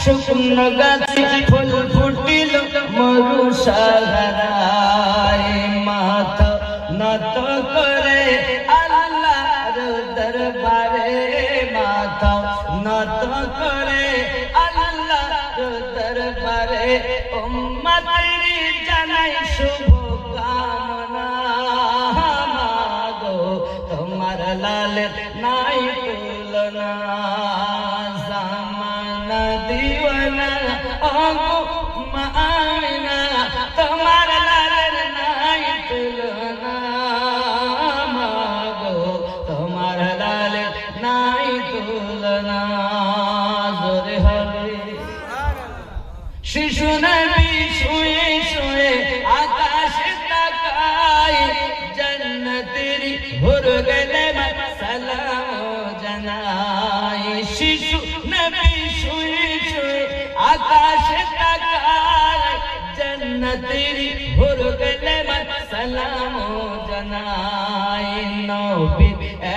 শুকনো গাছে ফুল ফুটিল মরু সাহারায় মাথা নত করে আল্লাহর দরবারে মাথা নত করে আল্লাহর দরবারে উম্মতের জানাই শুভ কামনা মাগো তোমার লালের নাই তুলনা জামানা দিওয়ানা আগো মায়না তোমার লালের নাই তুলনা মাগো তোমার লালের নাই তুলনা জোরে হবে শিশু নবী শুয়ে শুয়ে আকাশে তাকায় জান্নাতের ভোর গেলে সালাম জানাই শিশু নবী শুয়ে শুয়ে আকাশে তাকায় জান্নাতের ভোর গেলে সালাম জানাই নবী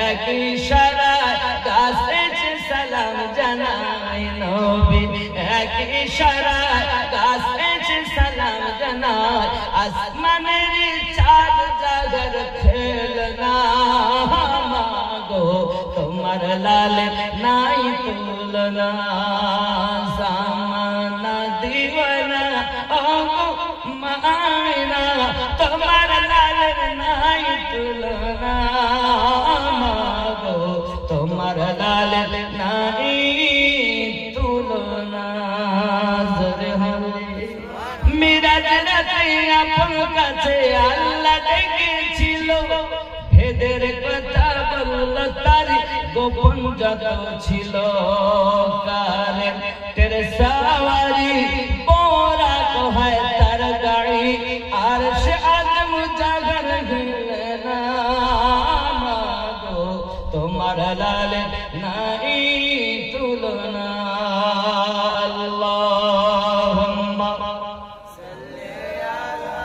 এক ইশারায় কাছে সালাম জানাই নবী এক ইশারায় কাছে সালাম জানাই আসমানের চাঁদ জাগর খেলনা মাগো তোমার লাল নাই তুলনা জামানা দিওয়ানা আগো মায়না তোমার লাল নাই তুলনা মাগো তোমার লাল নাই তুলনা জোরে হবে মিরাজ রাতে আপন কাছে আল্লাহ ডেকেছিল ভেদের কথা বলল তার গোপন যত ছিল কারে তেরে সাওয়ারি পোরা কোহায় তার গাড়ি আর সে আদম জাগর হিলনা মাগো তোমার লাল নাই তুলনা আল্লাহুম্মা সাল্লি আলা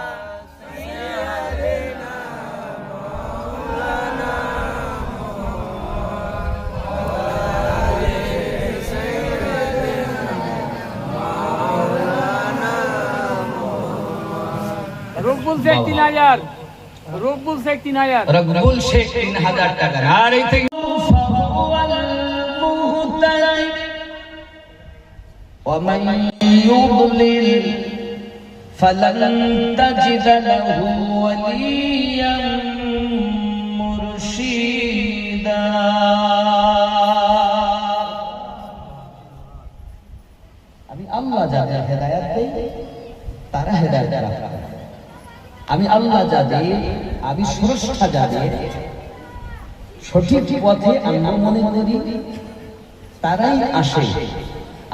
সাইয়্যিদিনা মাওলানা রকবুল শেখ 3000 রকবুল শেখ 3000 রকবুল শেখ 3000 টাকা আর এই থেকে ফাওয়াল মুহতাই ওয়া মান ইউদলিল ফালান তাজিদ লাহু ওয়ালিয়াম মুরশিদা আমি আল্লাহ যাদের হেদায়েত দেই তারা হেদায়েত রাখে আমি আল্লাহ যাদের আমি স্রষ্টা যাদের সঠিক পথে আমরা মনে করি তারাই আসে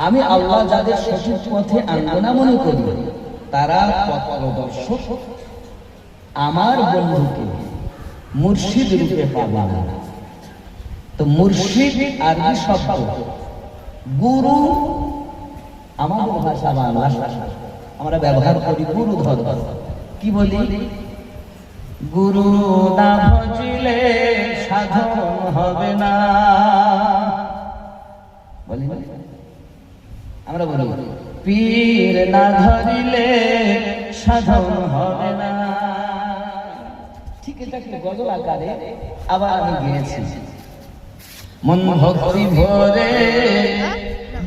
আমি আল্লাহ যাদের সঠিক পথে আনবো না মনে করি তারা পথ প্রদর্শক আমার বন্ধুকে মুর্শিদ রূপে পাবে না তো মুর্শিদ আরবি শব্দ গুরু আমাদের ভাষা বাংলা আমরা ব্যবহার করি গুরু ধর্ম কি বলি গুরু না ভজিলে সাধন হবে না বলি আমরা বলি পীর না ধরিলে সাধন হবে না ঠিক এটাকে গজল আকারে আবার আমি গেয়েছি মন ভক্তি ভরে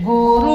গুরু